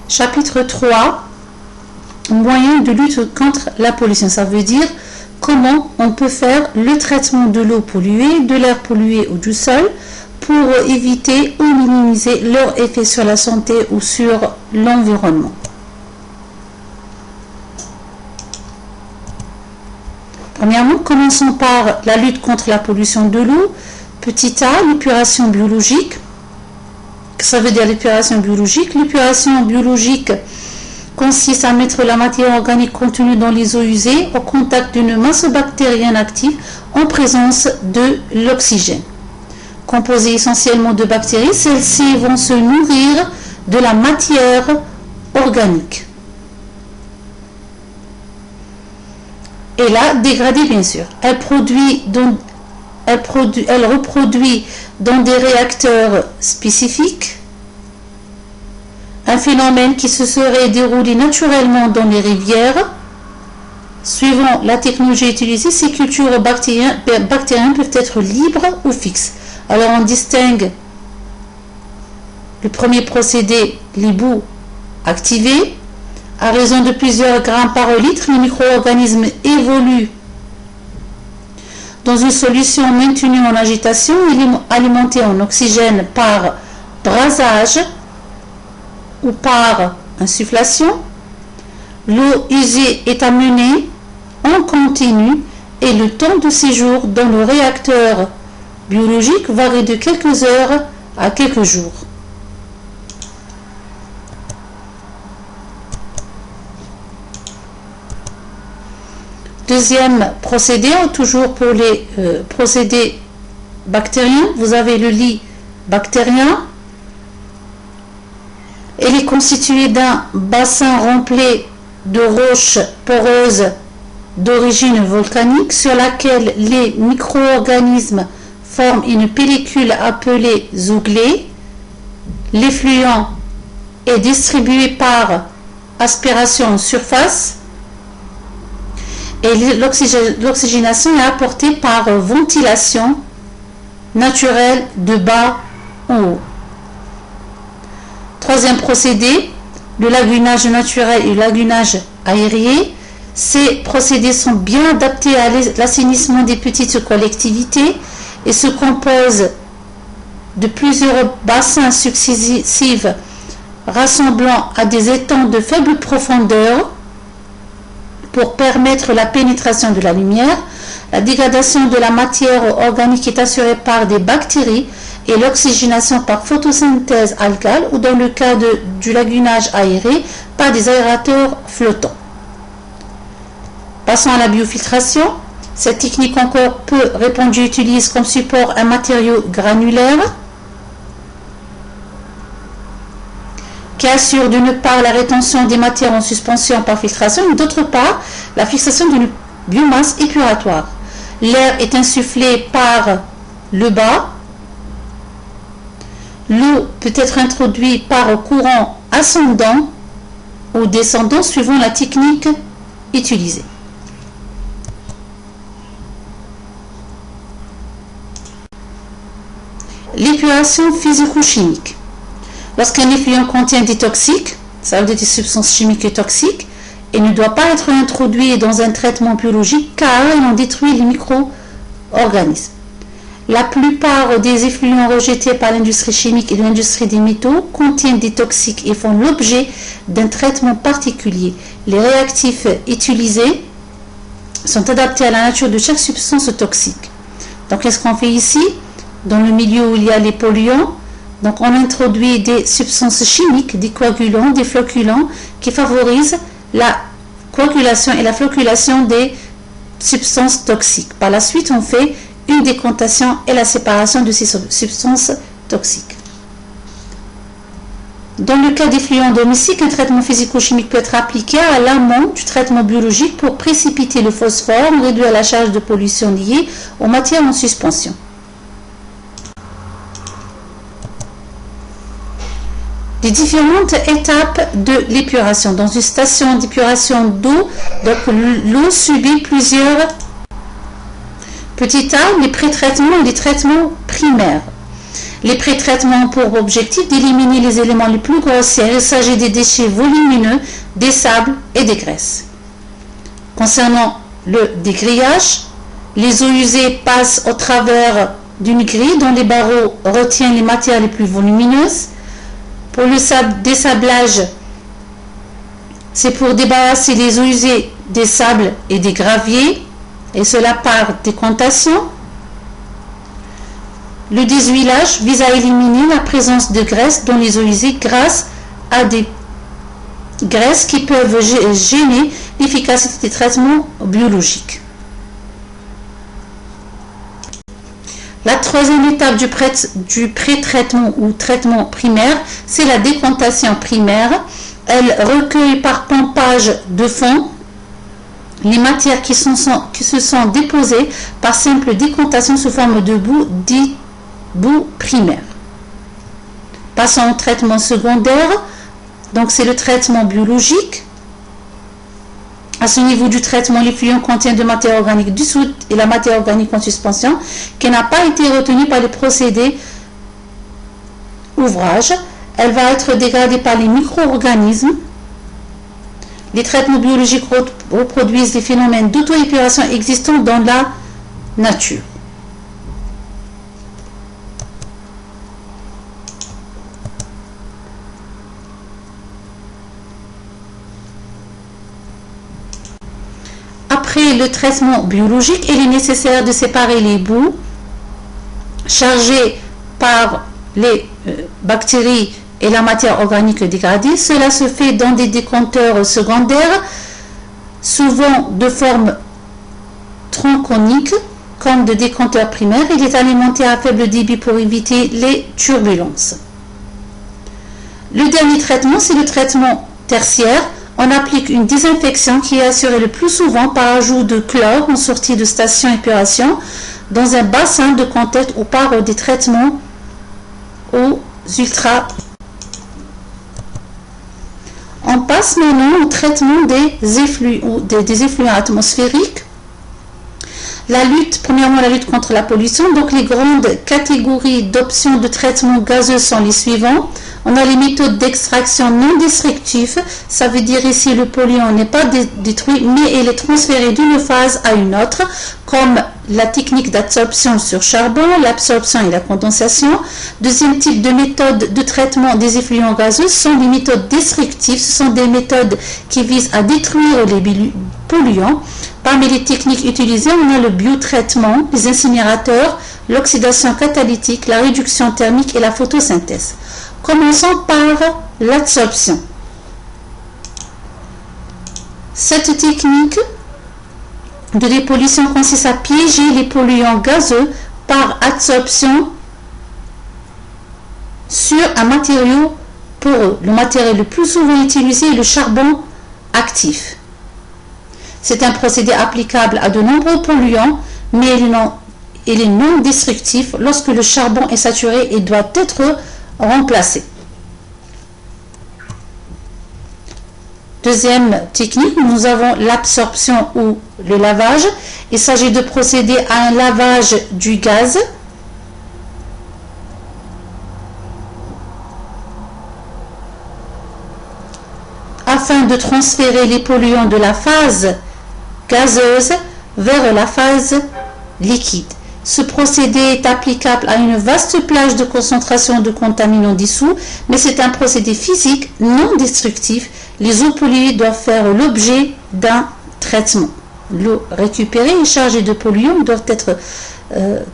Chapitre 3, moyens de lutte contre la pollution. Ça veut dire comment on peut faire le traitement de l'eau polluée, de l'air pollué ou du sol pour éviter ou minimiser leur effet sur la santé ou sur l'environnement. Premièrement, commençons par la lutte contre la pollution de l'eau. Petit a, l'épuration biologique. Ça veut dire l'épuration biologique. L'épuration biologique consiste à mettre la matière organique contenue dans les eaux usées au contact d'une masse bactérienne active en présence de l'oxygène. Composées essentiellement de bactéries, celles-ci vont se nourrir de la matière organique et la dégrader bien sûr. Elle reproduit dans des réacteurs spécifiques un phénomène qui se serait déroulé naturellement dans les rivières. Suivant la technologie utilisée, ces cultures bactériennes peuvent être libres ou fixes. Alors on distingue le premier procédé, l'ébout activé. À raison de plusieurs grammes par litre, les micro-organismes évoluent dans une solution maintenue en agitation et alimentée en oxygène par brasage ou par insufflation. L'eau usée est amenée en continu et le temps de séjour dans le réacteur biologique varie de quelques heures à quelques jours. Deuxième procédé, toujours pour les procédés bactériens, vous avez le lit bactérien. Il est constitué d'un bassin rempli de roches poreuses d'origine volcanique sur laquelle les micro-organismes forment une pellicule appelée zooglée. L'effluent est distribué par aspiration en surface et l'oxygénation est apportée par ventilation naturelle de bas en haut. Troisième procédé, le lagunage naturel et le lagunage aéré. Ces procédés sont bien adaptés à l'assainissement des petites collectivités et se composent de plusieurs bassins successifs rassemblant à des étangs de faible profondeur pour permettre la pénétration de la lumière. La dégradation de la matière organique est assurée par des bactéries et l'oxygénation par photosynthèse algale ou dans le cas du lagunage aéré par des aérateurs flottants. Passons à la biofiltration. Cette technique encore peu répandue utilise comme support un matériau granulaire qui assure d'une part la rétention des matières en suspension par filtration et d'autre part la fixation d'une biomasse épuratoire. L'air est insufflé par le bas. L'eau peut être introduite par courant ascendant ou descendant suivant la technique utilisée. L'épuration physico-chimique. Lorsqu'un effluent contient des toxiques, ça veut dire des substances chimiques toxiques, il ne doit pas être introduit dans un traitement biologique car il en détruit les micro-organismes. La plupart des effluents rejetés par l'industrie chimique et l'industrie des métaux contiennent des toxiques et font l'objet d'un traitement particulier. Les réactifs utilisés sont adaptés à la nature de chaque substance toxique. Donc, qu'est-ce qu'on fait ici? Dans le milieu où il y a les polluants, donc on introduit des substances chimiques, des coagulants, des flocculants qui favorisent la coagulation et la flocculation des substances toxiques. Par la suite, on fait une décantation et la séparation de ces substances toxiques. Dans le cas d'effluents domestiques, un traitement physico-chimique peut être appliqué à l'amont du traitement biologique pour précipiter le phosphore, réduire la charge de pollution liée aux matières en suspension. Les différentes étapes de l'épuration. Dans une station d'épuration d'eau, donc l'eau subit plusieurs petits étapes, les pré-traitements et les traitements primaires. Les pré-traitements ont pour objectif d'éliminer les éléments les plus grossiers. Il s'agit des déchets volumineux, des sables et des graisses. Concernant le dégrillage, les eaux usées passent au travers d'une grille dont les barreaux retiennent les matières les plus volumineuses. Pour le dessablage, c'est pour débarrasser les eaux usées des sables et des graviers, et cela par décantation. Le déshuilage vise à éliminer la présence de graisse dans les eaux usées grâce à des graisses qui peuvent gêner l'efficacité des traitements biologiques. La troisième étape du pré-traitement ou traitement primaire, c'est la décantation primaire. Elle recueille par pompage de fond les matières qui se sont déposées par simple décantation sous forme de boue, dit boue primaire. Passons au traitement secondaire. Donc c'est le traitement biologique. À ce niveau du traitement, l'effluent contient de matière organique dissoute et la matière organique en suspension qui n'a pas été retenue par les procédés ouvrage. Elle va être dégradée par les micro-organismes. Les traitements biologiques reproduisent les phénomènes d'auto-épuration existants dans la nature. Après le traitement biologique, il est nécessaire de séparer les boues chargées par les bactéries et la matière organique dégradée. Cela se fait dans des décompteurs secondaires, souvent de forme tronconique, comme de décompteurs primaires. Il est alimenté à faible débit pour éviter les turbulences. Le dernier traitement, c'est le traitement tertiaire. On applique une désinfection qui est assurée le plus souvent par ajout de chlore en sortie de station épuration dans un bassin de contact ou par des traitements aux ultra. On passe maintenant au traitement des effluents atmosphériques. Premièrement, la lutte contre la pollution. Donc, les grandes catégories d'options de traitement gazeux sont les suivants. On a les méthodes d'extraction non destructives. Ça veut dire ici le polluant n'est pas détruit, mais il est transféré d'une phase à une autre, comme la technique d'absorption sur charbon, l'absorption et la condensation. Deuxième type de méthode de traitement des effluents gazeux sont les méthodes destructives. Ce sont des méthodes qui visent à détruire les polluants. Parmi les techniques utilisées, on a le biotraitement, les incinérateurs, l'oxydation catalytique, la réduction thermique et la photosynthèse. Commençons par l'absorption. Cette technique de dépollution consiste à piéger les polluants gazeux par absorption sur un matériau poreux. Le matériau le plus souvent utilisé est le charbon actif. C'est un procédé applicable à de nombreux polluants, mais il est non destructif lorsque le charbon est saturé et doit être remplacé. Deuxième technique, nous avons l'absorption ou le lavage. Il s'agit de procéder à un lavage du gaz afin de transférer les polluants de la phase gazeuse vers la phase liquide. Ce procédé est applicable à une vaste plage de concentration de contaminants dissous, mais c'est un procédé physique non destructif. Les eaux polluées doivent faire l'objet d'un traitement. L'eau récupérée et chargée de polluants doivent être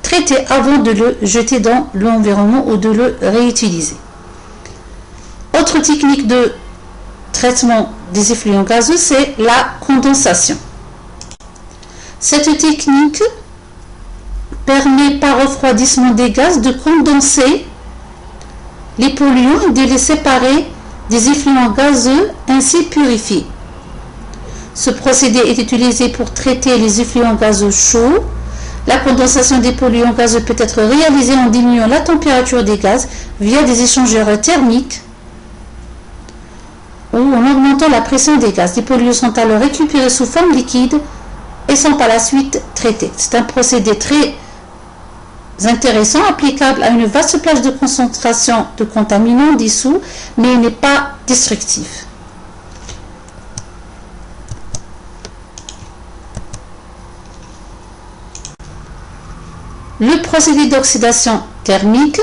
traitées avant de le jeter dans l'environnement ou de le réutiliser. Autre technique de traitement des effluents gazeux, c'est la condensation. Cette technique permet par refroidissement des gaz de condenser les polluants et de les séparer des effluents gazeux ainsi purifiés. Ce procédé est utilisé pour traiter les effluents gazeux chauds. La condensation des polluants gazeux peut être réalisée en diminuant la température des gaz via des échangeurs thermiques ou en augmentant la pression des gaz. Les polluants sont alors récupérés sous forme liquide et sont par la suite traités. C'est un procédé très intéressant, applicable à une vaste plage de concentration de contaminants dissous, mais il n'est pas destructif. Le procédé d'oxydation thermique.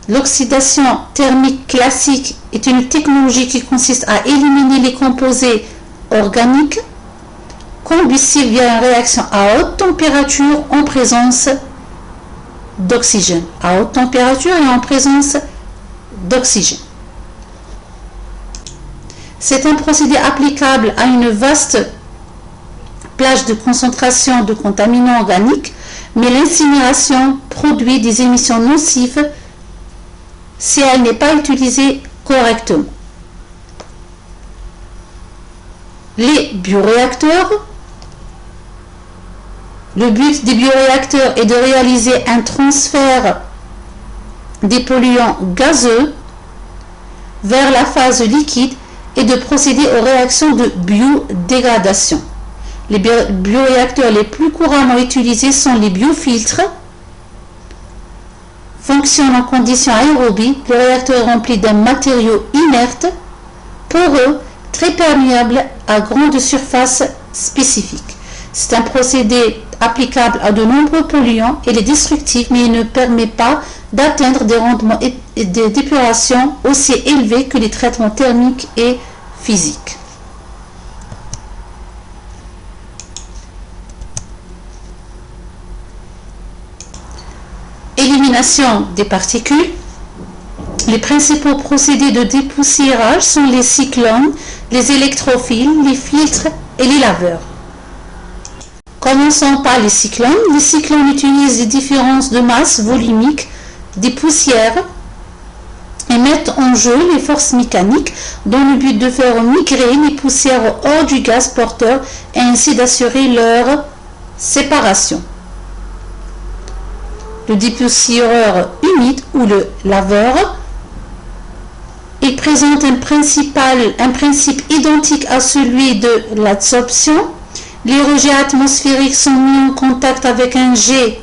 L'oxydation thermique classique est une technologie qui consiste à éliminer les composés organiques combustibles via une réaction à haute température en présence d'oxygène. À haute température et en présence d'oxygène. C'est un procédé applicable à une vaste plage de concentration de contaminants organiques, mais l'incinération produit des émissions nocives si elle n'est pas utilisée correctement. Les bioréacteurs. Le but des bioréacteurs est de réaliser un transfert des polluants gazeux vers la phase liquide et de procéder aux réactions de biodégradation. Les bioréacteurs les plus couramment utilisés sont les biofiltres. Fonctionnent en conditions aérobies. Le réacteur est rempli d'un matériau inerte, poreux, très perméable à grande surface spécifique. C'est un procédé applicable à de nombreux polluants. Il est destructif, mais il ne permet pas d'atteindre des rendements d'épuration aussi élevés que les traitements thermiques et physiques. Élimination des particules. Les principaux procédés de dépoussiérage sont les cyclones, les électrophiles, les filtres et les laveurs. Commençons par les cyclones. Les cyclones utilisent les différences de masse volumique des poussières et mettent en jeu les forces mécaniques dans le but de faire migrer les poussières hors du gaz porteur et ainsi d'assurer leur séparation. Le dépoussiéreur humide ou le laveur, il présente un principe identique à celui de l'adsorption. Les rejets atmosphériques sont mis en contact avec un jet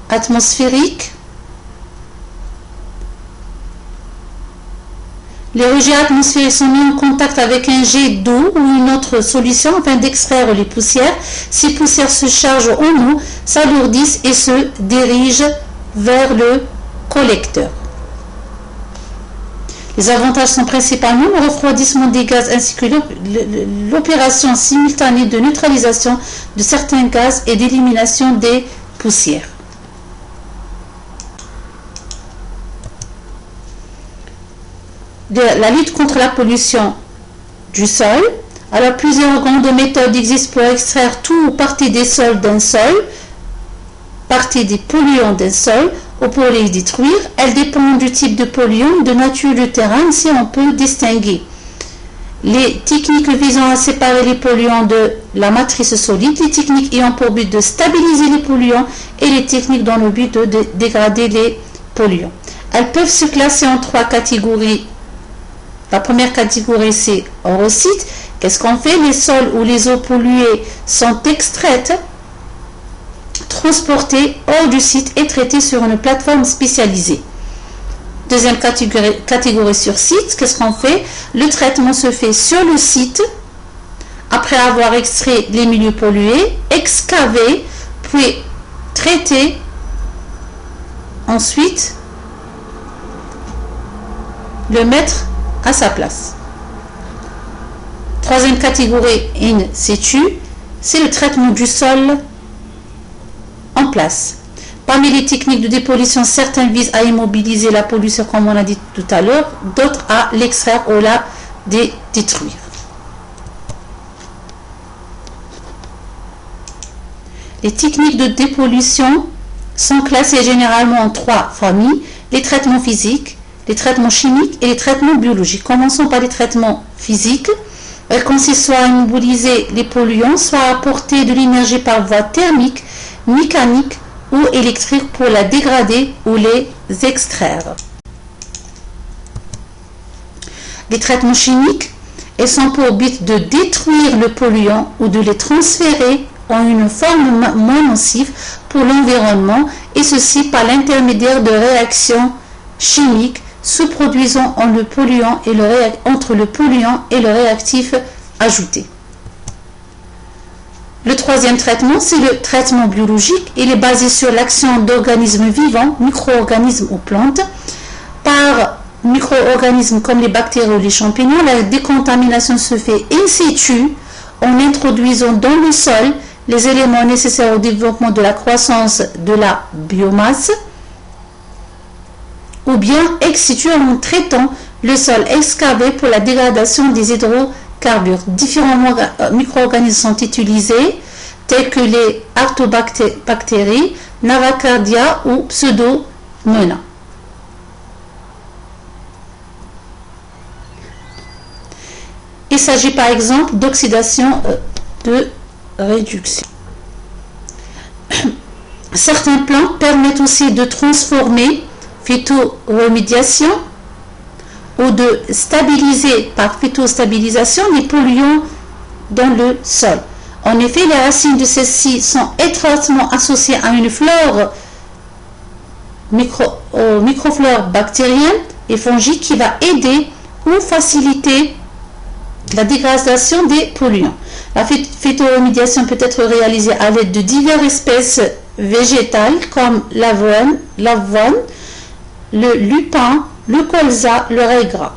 atmosphérique. Les rejets atmosphériques sont mis en contact avec un jet d'eau ou une autre solution afin d'extraire les poussières. Ces poussières se chargent en eau, s'alourdissent et se dirigent vers le collecteur. Les avantages sont principalement le refroidissement des gaz ainsi que l'opération simultanée de neutralisation de certains gaz et d'élimination des poussières. La lutte contre la pollution du sol. Alors, plusieurs grandes méthodes existent pour extraire tout ou partie des sols d'un sol, partie des polluants d'un sol, ou pour les détruire. Elles dépendent du type de polluant, de nature du terrain, ainsi on peut distinguer les techniques visant à séparer les polluants de la matrice solide, les techniques ayant pour but de stabiliser les polluants et les techniques dans le but de dégrader les polluants. Elles peuvent se classer en trois catégories. La première catégorie, c'est orosite. Qu'est-ce qu'on fait? Les sols où les eaux polluées sont extraites, transportées hors du site et traitées sur une plateforme spécialisée. Deuxième catégorie sur site, qu'est-ce qu'on fait? Le traitement se fait sur le site, après avoir extrait les milieux pollués, excavé, puis traité, ensuite le mettre à sa place. Troisième catégorie in situ, c'est le traitement du sol en place. Parmi les techniques de dépollution, certaines visent à immobiliser la pollution, comme on a dit tout à l'heure, d'autres à l'extraire ou la détruire. Les techniques de dépollution sont classées généralement en trois familles: les traitements physiques, les traitements chimiques et les traitements biologiques. Commençons par les traitements physiques. Elles consistent soit à immobiliser les polluants, soit à apporter de l'énergie par voie thermique, mécanique ou électrique pour la dégrader ou les extraire. Les traitements chimiques, Elles sont pour but de détruire le polluant ou de les transférer en une forme moins nocive pour l'environnement, et ceci par l'intermédiaire de réactions chimiques se produisant entre le polluant et le réactif ajouté. Le troisième traitement, c'est le traitement biologique. Il est basé sur l'action d'organismes vivants, micro-organismes ou plantes. Par micro-organismes comme les bactéries ou les champignons, la décontamination se fait in situ en introduisant dans le sol les éléments nécessaires au développement de la croissance de la biomasse, ou bien ex situ en traitant le sol excavé pour la dégradation des hydrocarbures. Différents micro-organismes sont utilisés, tels que les artobactéries, Navacardia ou Pseudomonas. Il s'agit par exemple d'oxydation de réduction. Certaines plantes permettent aussi de transformer phytoremédiation ou de stabiliser par phytostabilisation les polluants dans le sol. En effet, les racines de celles-ci sont étroitement associées à une flore microflore bactérienne et fongique qui va aider ou faciliter la dégradation des polluants. La phytoremédiation peut être réalisée à l'aide de diverses espèces végétales comme l'avoine, le lupin, le colza, le raie gras.